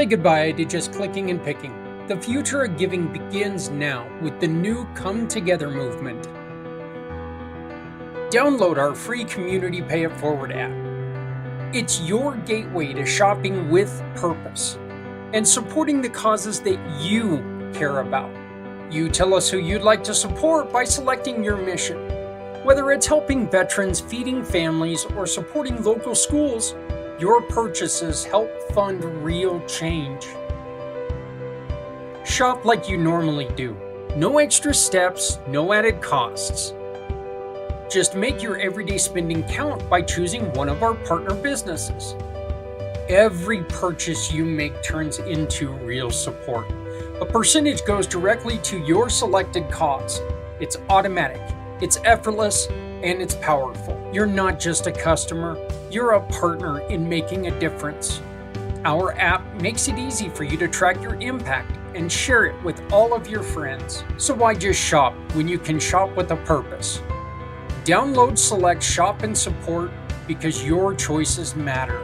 Say goodbye to just clicking and picking. The future of giving begins now with the new Come Together movement. Download our free community Pay It Forward app. It's your gateway to shopping with purpose and supporting the causes that you care about. You tell us who you'd like to support by selecting your mission. Whether it's helping veterans, feeding families, or supporting local schools, your purchases help fund real change. Shop like you normally do. No extra steps, no added costs. Just make your everyday spending count by choosing one of our partner businesses. Every purchase you make turns into real support. A percentage goes directly to your selected cause. It's automatic, it's effortless, and it's powerful. You're not just a customer, you're a partner in making a difference. Our app makes it easy for you to track your impact and share it with all of your friends. So why just shop when you can shop with a purpose? Download, select Shop and Support because your choices matter.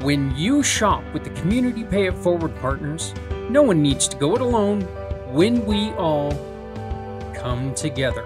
When you shop with the Community Pay It Forward partners, no one needs to go it alone when we all come together.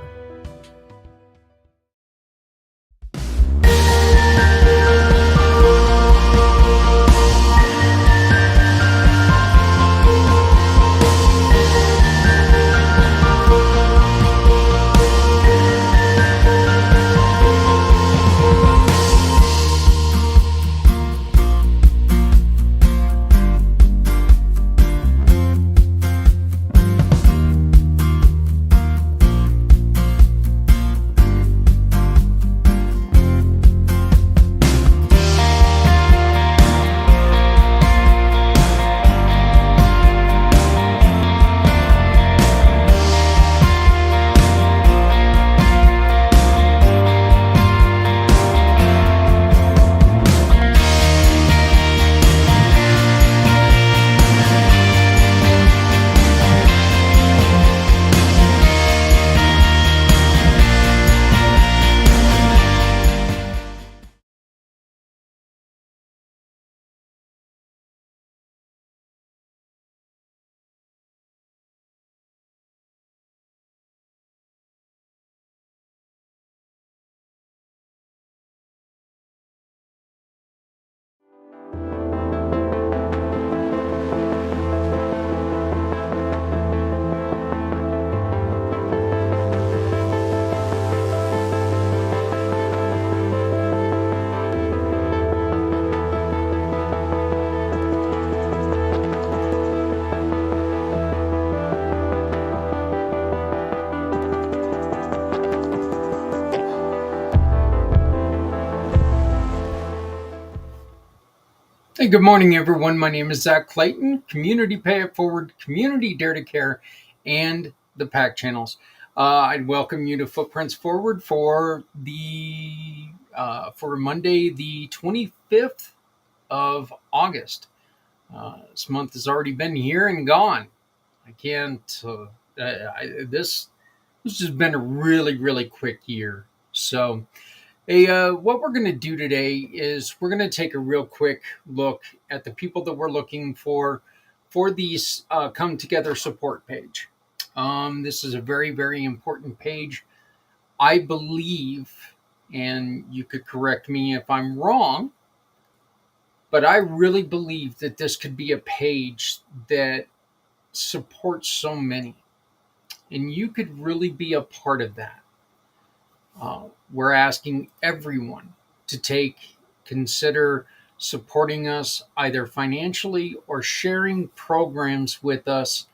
Hey, good morning, everyone. My name is Zak Clayton, Community Pay It Forward, Community Dare to Care, and the PAC channels. I'd welcome you to Footprints Forward for Monday, the 25th of August. This month has already been here and gone. I can't. This has just been a really, really quick year. So. What we're going to do today is we're going to take a real quick look at the people that we're looking for these Come Together support page. This is a very, very important page. I believe, and you could correct me if I'm wrong, but I really believe that this could be a page that supports so many. And you could really be a part of that. We're asking everyone to consider supporting us either financially or sharing programs with us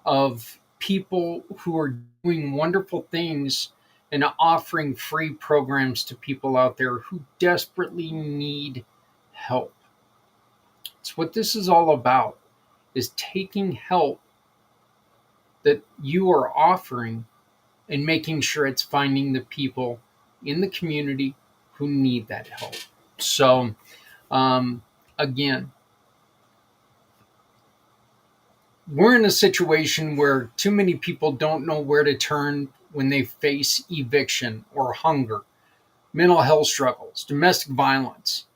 of people who are doing wonderful things and offering free programs to people out there who desperately need help. It's what this is all about, is taking help that you are offering and making sure it's finding the people in the community who need that help. So, again, we're in a situation where too many people don't know where to turn when they face eviction or hunger, mental health struggles, domestic violence.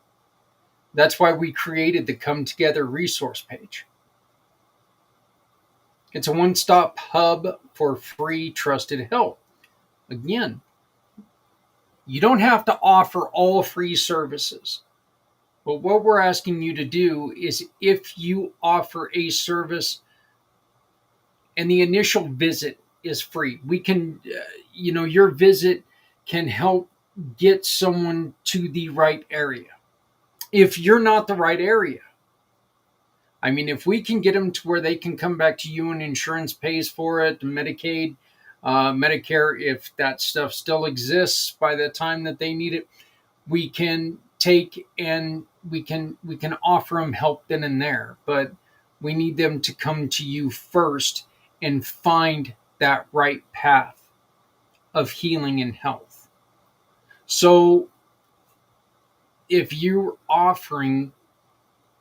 That's why we created the Come Together resource page. It's a one-stop hub for free, trusted help. Again, you don't have to offer all free services. But what we're asking you to do is, if you offer a service and the initial visit is free, we can, your visit can help get someone to the right area. If you're not the right area, I mean, if we can get them to where they can come back to you and insurance pays for it, Medicaid, Medicare, if that stuff still exists by the time that they need it, we can take and we can offer them help then and there. But we need them to come to you first and find that right path of healing and health. So if you're offering,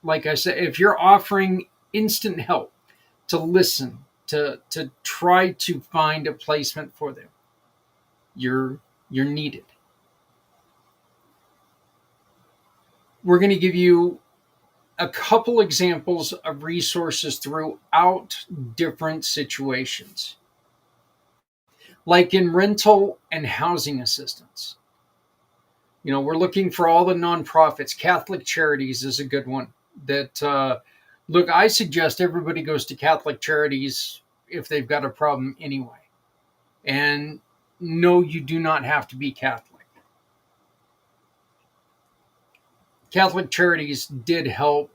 like I said, if you're offering instant help, to listen, to try to find a placement for them, you're needed. We're going to give you a couple examples of resources throughout different situations, like in rental and housing assistance. We're looking for all the nonprofits. Catholic Charities is a good one. Look, I suggest everybody goes to Catholic Charities if they've got a problem anyway. And no, you do not have to be Catholic. Catholic Charities did help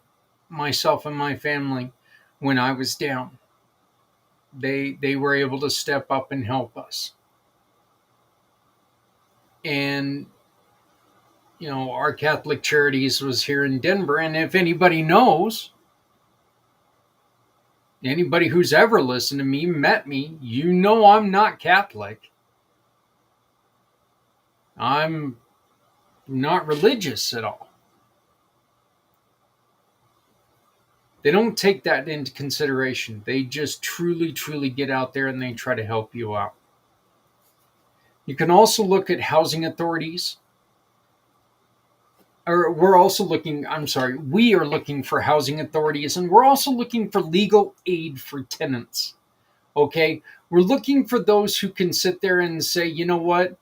myself and my family when I was down. They were able to step up and help us. And our Catholic Charities was here in Denver. And if anybody knows, anybody who's ever listened to me, met me, I'm not Catholic. I'm not religious at all. They don't take that into consideration. They just truly, truly get out there and they try to help you out. You can also look at housing authorities. We are looking for housing authorities, and we're also looking for legal aid for tenants. Okay? We're looking for those who can sit there and say, you know what?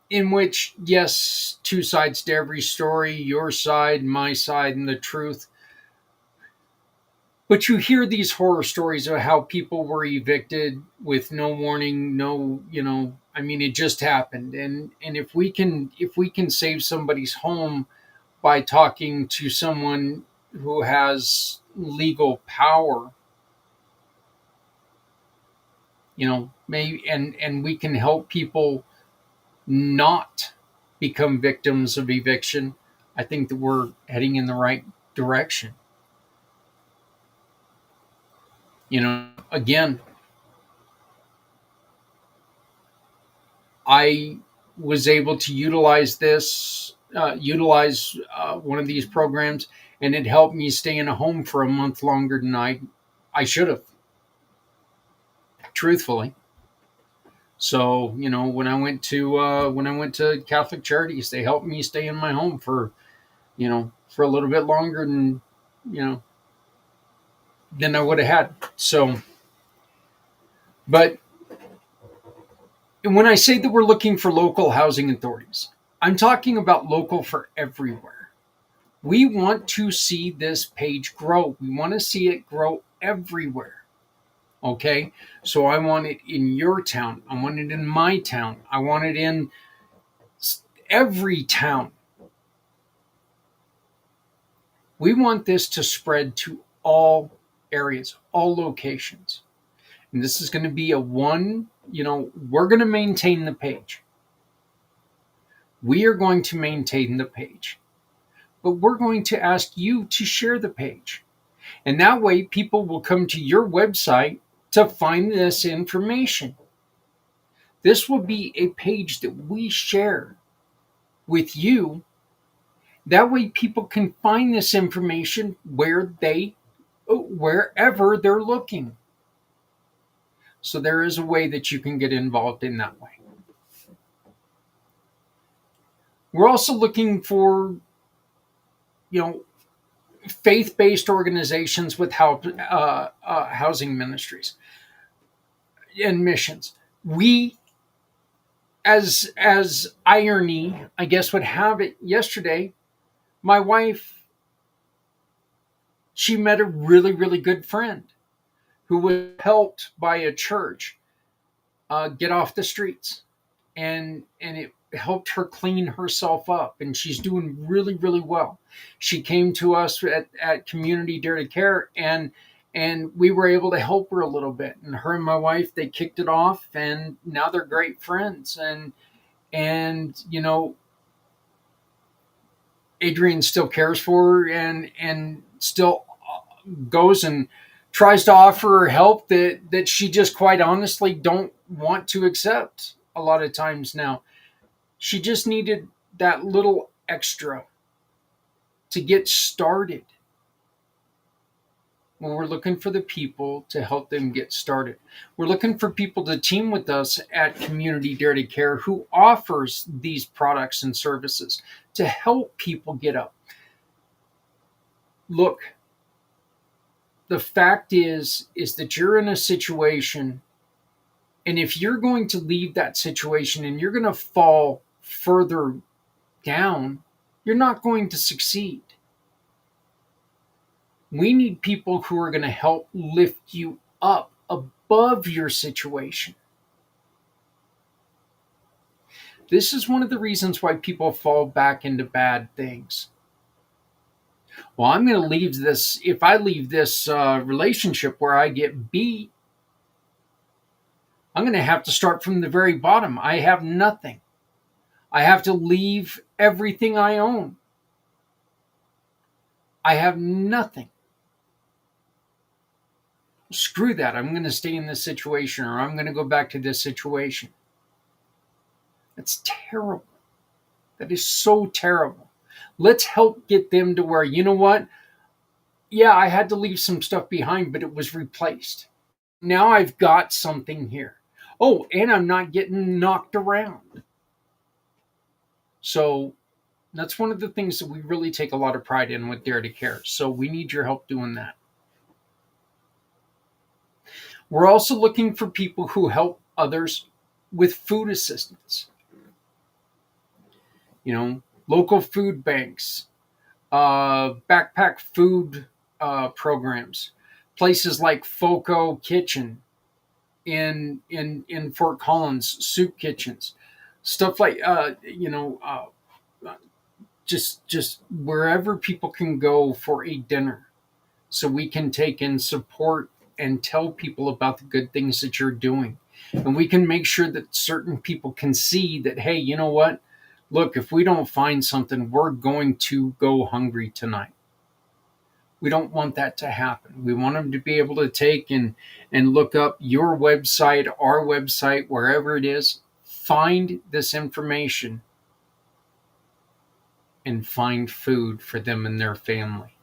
In which, yes, two sides to every story, your side, my side, and the truth. But you hear these horror stories of how people were evicted with no warning, it just happened. And if we can save somebody's home by talking to someone who has legal power, maybe, and we can help people not become victims of eviction, I think that we're heading in the right direction. Again, I was able to utilize one of these programs, and it helped me stay in a home for a month longer than I should have, truthfully. So, when I went to Catholic Charities, they helped me stay in my home for a little bit longer than I would have had. So, but when I say that we're looking for local housing authorities, I'm talking about local for everywhere. We want to see this page grow. We want to see it grow everywhere. Okay? So I want it in your town. I want it in my town. I want it in every town. We want this to spread to all areas, all locations. And this is going to be we're going to maintain the page. We are going to maintain the page. But we're going to ask you to share the page. And that way people will come to your website to find this information. This will be a page that we share with you. That way people can find this information wherever they're looking. So there is a way that you can get involved in that way. We're also looking for, you know, faith-based organizations with housing ministries and missions. We, as irony, I guess, would have it, yesterday, my wife, she met a really, really good friend who was helped by a church get off the streets, and it helped her clean herself up, and she's doing really, really well. She came to us at Community Dare to Care, and we were able to help her a little bit. And her and my wife, they kicked it off, and now they're great friends. And Adrian still cares for her, and still goes and tries to offer her help that she just quite honestly don't want to accept a lot of times now. She just needed that little extra to get started. Well, we're looking for the people to help them get started. We're looking for people to team with us at Community Dare to Care, who offers these products and services to help people get up. Look, the fact is that you're in a situation, and if you're going to leave that situation and you're going to fall further down, you're not going to succeed. We need people who are going to help lift you up above your situation. This is one of the reasons why people fall back into bad things. Well, I'm going to leave this. If I leave this relationship where I get beat, I'm going to have to start from the very bottom. I have nothing. I have to leave everything I own. I have nothing. Screw that. I'm going to stay in this situation, or I'm going to go back to this situation. That's terrible. That is so terrible. Let's help get them to where, you know what? Yeah, I had to leave some stuff behind, but it was replaced. Now I've got something here. Oh, and I'm not getting knocked around. So that's one of the things that we really take a lot of pride in with Dare to Care. So we need your help doing that. We're also looking for people who help others with food assistance. Local food banks, backpack food programs, places like FOCO Kitchen in Fort Collins, soup kitchens, stuff like just wherever people can go for a dinner, so we can take and support and tell people about the good things that you're doing, and we can make sure that certain people can see that, hey, you know what? Look, if we don't find something, we're going to go hungry tonight. We don't want that to happen. We want them to be able to take and look up your website, our website, wherever it is, find this information, and find food for them and their family.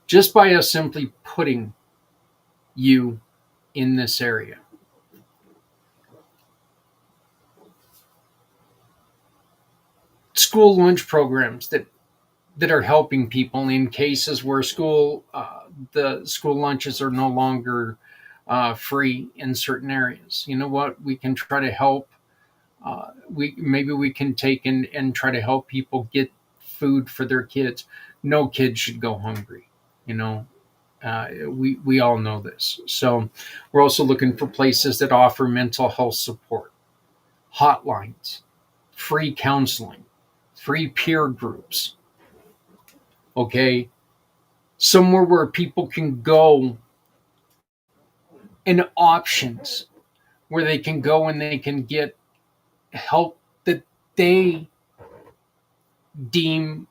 Just by us simply putting you in this area. School lunch programs that are helping people in cases where the school lunches are no longer free in certain areas. You know what? We can try to help. We can take and try to help people get food for their kids. No kid should go hungry. We all know this. So we're also looking for places that offer mental health support, hotlines, free counseling, free peer groups. Okay, somewhere where people can go, and options where they can go and they can get help that they deem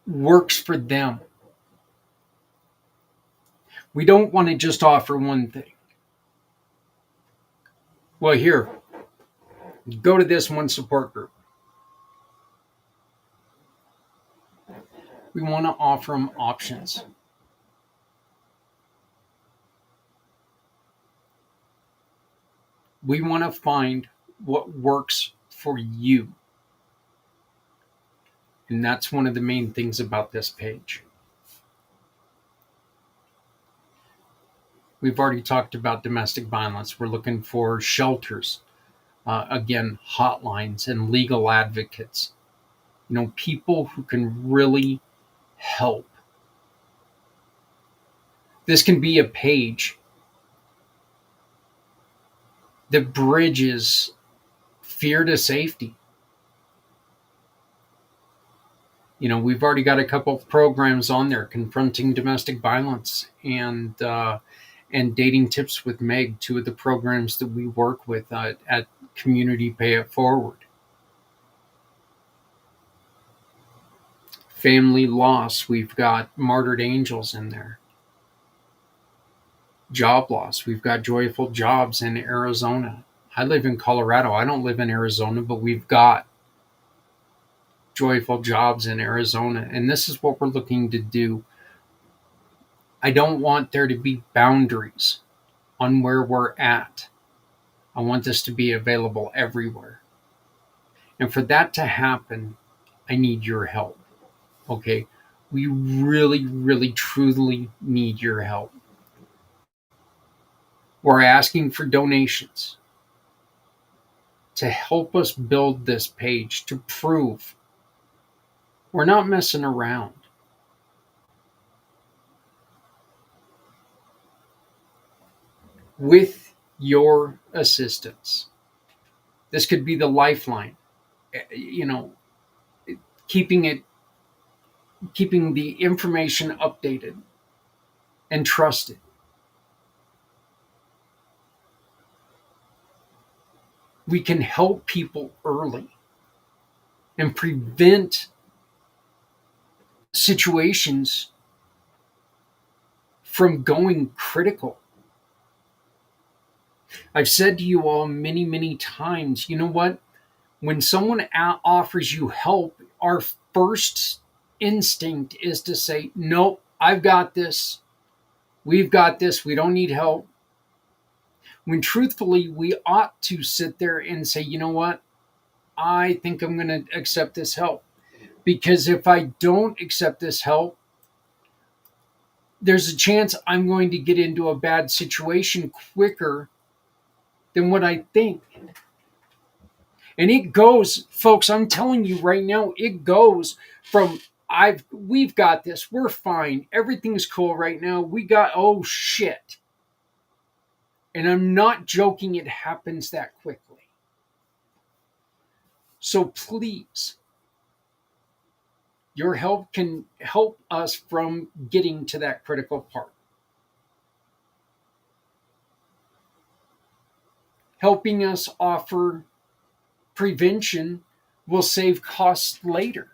works for them. We don't want to just offer one thing. Well, here, go to this one support group. We want to offer them options. We want to find what works for you. And that's one of the main things about this page. We've already talked about domestic violence. We're looking for shelters, again, hotlines and legal advocates. People who can really help. This can be a page that bridges fear to safety. We've already got a couple of programs on there: confronting domestic violence and dating tips with Meg, two of the programs that we work with at Community Pay It Forward. Family loss, we've got Martyred Angels in there. Job loss, we've got Joyful Jobs in Arizona. I live in Colorado. I don't live in Arizona, but we've got Joyful Jobs in Arizona. And this is what we're looking to do. I don't want there to be boundaries on where we're at. I want this to be available everywhere. And for that to happen, I need your help. Okay? We really, really, truly need your help. We're asking for donations to help us build this page, to prove we're not messing around. With your assistance, this could be the lifeline. Keeping the information updated and trusted. We can help people early and prevent situations from going critical. I've said to you all many, many times, you know what? When someone offers you help, our first instinct is to say, nope, I've got this. We've got this. We don't need help. When truthfully, we ought to sit there and say, you know what? I think I'm going to accept this help. Because if I don't accept this help, there's a chance I'm going to get into a bad situation quicker than what I think. And it goes, folks, I'm telling you right now, it goes from we've got this, we're fine, everything's cool right now. Oh shit. And I'm not joking, it happens that quickly. So please, your help can help us from getting to that critical part. Helping us offer prevention will save costs later.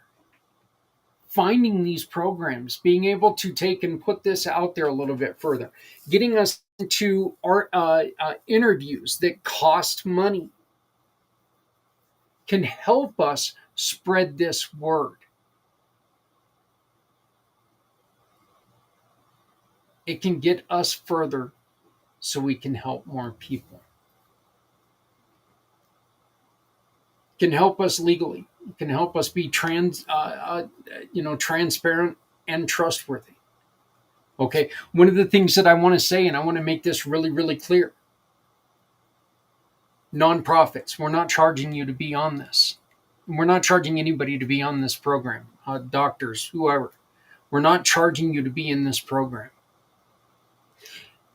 Finding these programs, being able to take and put this out there a little bit further, getting us into our interviews that cost money can help us spread this word. It can get us further so we can help more people. It can help us legally. It can help us be transparent and trustworthy. Okay, one of the things that I want to say, and I want to make this really, really clear: nonprofits, we're not charging you to be on this. We're not charging anybody to be on this program. Doctors, whoever, we're not charging you to be in this program.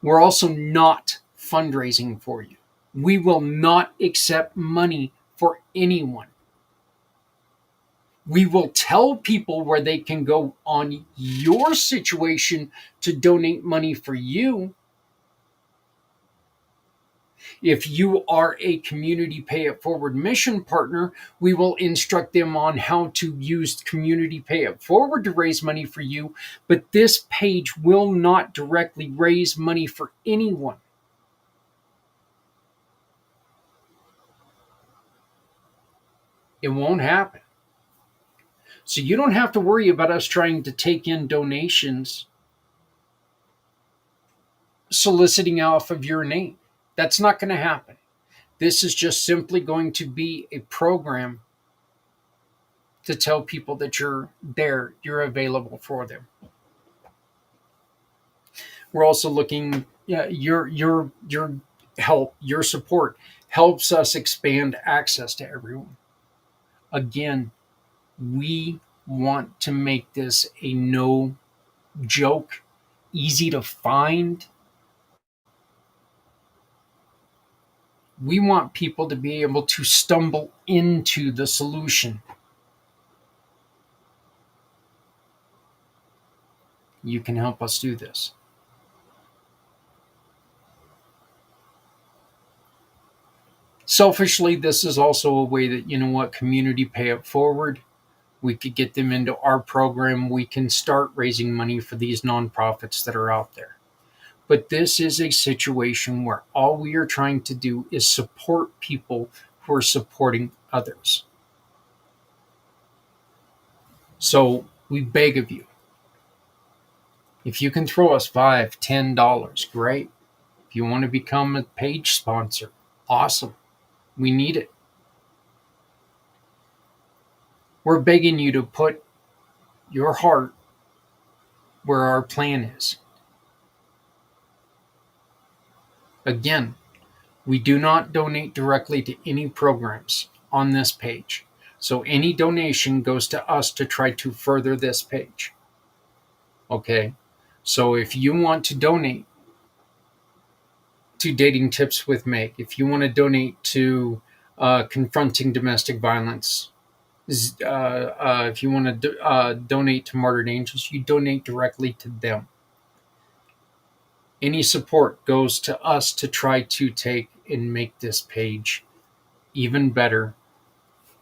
We're also not fundraising for you. We will not accept money for anyone. We will tell people where they can go on your situation to donate money for you. If you are a Community Pay It Forward mission partner, we will instruct them on how to use Community Pay It Forward to raise money for you. But this page will not directly raise money for anyone. It won't happen. So you don't have to worry about us trying to take in donations, soliciting off of your name. That's not going to happen. This is just simply going to be a program to tell people that you're there, you're available for them. We're also looking, your help, your support helps us expand access to everyone. Again, we want to make this a no joke, easy to find. We want people to be able to stumble into the solution. You can help us do this. Selfishly, this is also a way that, community pay it forward. We could get them into our program. We can start raising money for these nonprofits that are out there. But this is a situation where all we are trying to do is support people who are supporting others. So we beg of you, if you can throw us $5, $10, great. If you want to become a page sponsor, awesome. We need it. We're begging you to put your heart where our plan is. Again, we do not donate directly to any programs on this page. So any donation goes to us to try to further this page. Okay? So if you want to donate to Dating Tips with Meg, if you want to donate to Confronting Domestic Violence, if you want to donate to Martyred Angels, you donate directly to them. Any support goes to us to try to take and make this page even better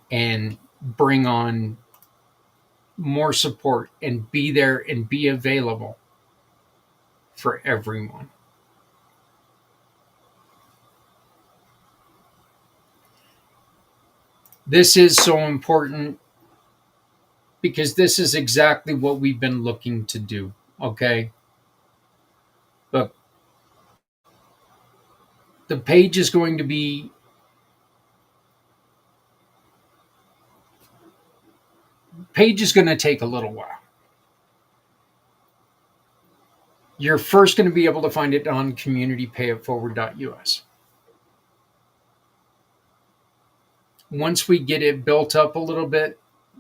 and bring on more support and be there and be available for everyone. This is so important because this is exactly what we've been looking to do, okay? Look, the page is going to be take a little while. You're first going to be able to find it on communitypayitforward.us. Once we get it built up a little bit,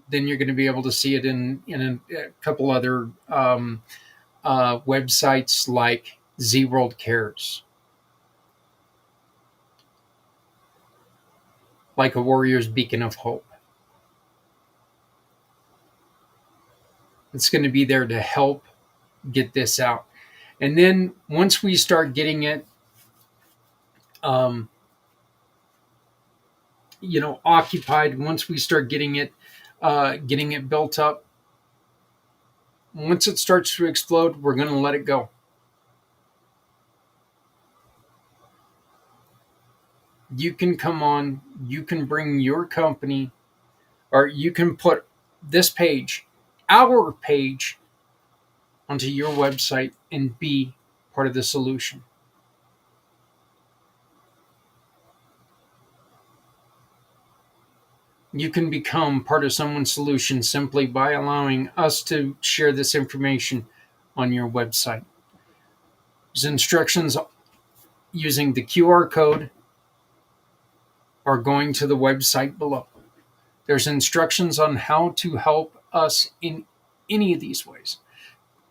then you're going to be able to see it in a couple other websites like Z World Cares, like a Warrior's Beacon of Hope. It's going to be there to help get this out. And then once we start getting it, occupied, once we start getting it built up, once it starts to explode, we're going to let it go. You can come on, you can bring your company, or you can put this page, our page, onto your website and be part of the solution. You can become part of someone's solution simply by allowing us to share this information on your website. There's instructions using the QR code or going to the website below. There's instructions on how to help us in any of these ways.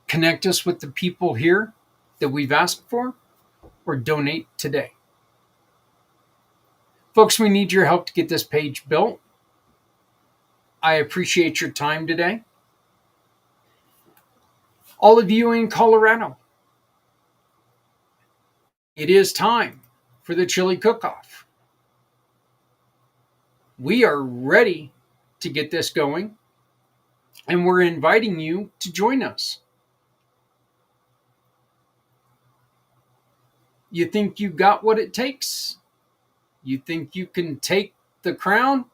Connect us with the people here that we've asked for, or donate today. Folks, we need your help to get this page built. I appreciate your time today. All of you in Colorado, it is time for the chili cook-off. We are ready to get this going, and we're inviting you to join us. You think you got what it takes? You think you can take the crown?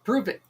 Prove it.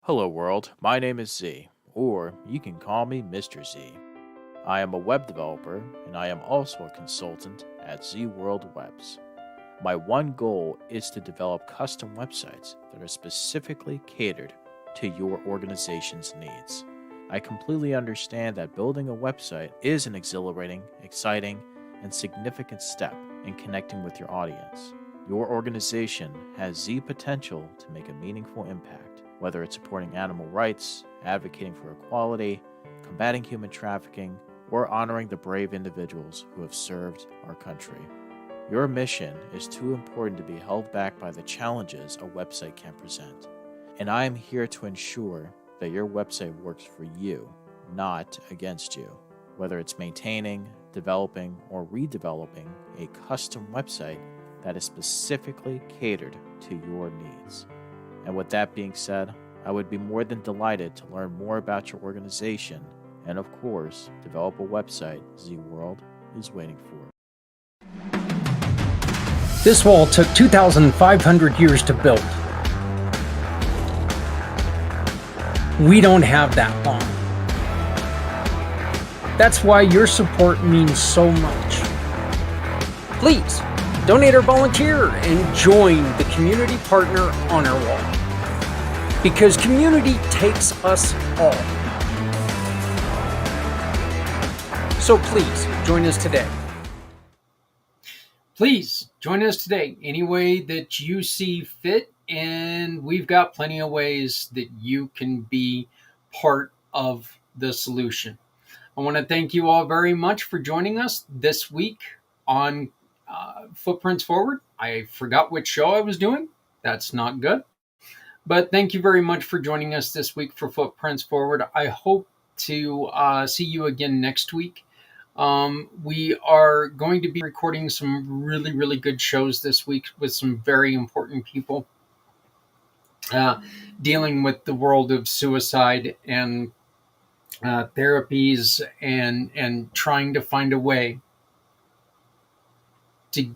Hello, world. My name is Z, or you can call me Mr. Z. I am a web developer, and I am also a consultant at Z World Webs. My one goal is to develop custom websites that are specifically catered to your organization's needs. I completely understand that building a website is an exhilarating, exciting, and significant step in connecting with your audience. Your organization has Z potential to make a meaningful impact, whether it's supporting animal rights, advocating for equality, combating human trafficking, or honoring the brave individuals who have served our country. Your mission is too important to be held back by the challenges a website can present. And I am here to ensure that your website works for you, not against you. Whether it's maintaining, developing, or redeveloping a custom website that is specifically catered to your needs. And with that being said, I would be more than delighted to learn more about your organization and, of course, develop a website Z World is waiting for. This wall took 2,500 years to build. We don't have that long. That's why your support means so much. Please, donate or volunteer and join the community partner honor wall. Because community takes us all. So please, join us today. Please, join us today any way that you see fit, and we've got plenty of ways that you can be part of the solution. I want to thank you all very much for joining us this week on Footprints Forward. I forgot which show I was doing. That's not good. But thank you very much for joining us this week for Footprints Forward. I hope to see you again next week. We are going to be recording some really, really good shows this week with some very important people dealing with the world of suicide and therapies and trying to find a way to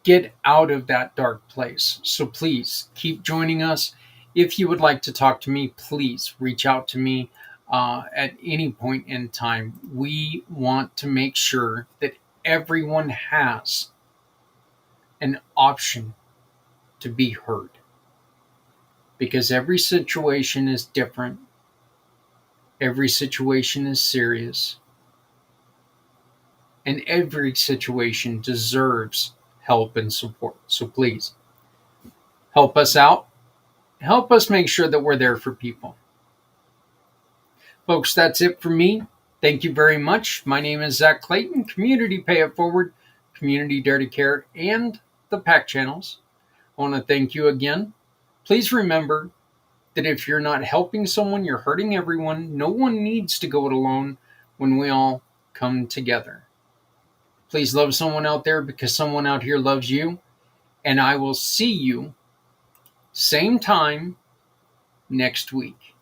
get out of that dark place. So please keep joining us. If you would like to talk to me, please reach out to me at any point in time. We want to make sure that everyone has an option to be heard, because every situation is different. Every situation is serious. And every situation deserves help and support. So please help us out. Help us make sure that we're there for people. Folks, that's it for me. Thank you very much. My name is Zak Clayton, Community Pay It Forward, Community Dare to Care, and the PAC channels. I want to thank you again. Please remember that if you're not helping someone, you're hurting everyone. No one needs to go it alone when we all come together. Please love someone out there because someone out here loves you. And I will see you same time next week.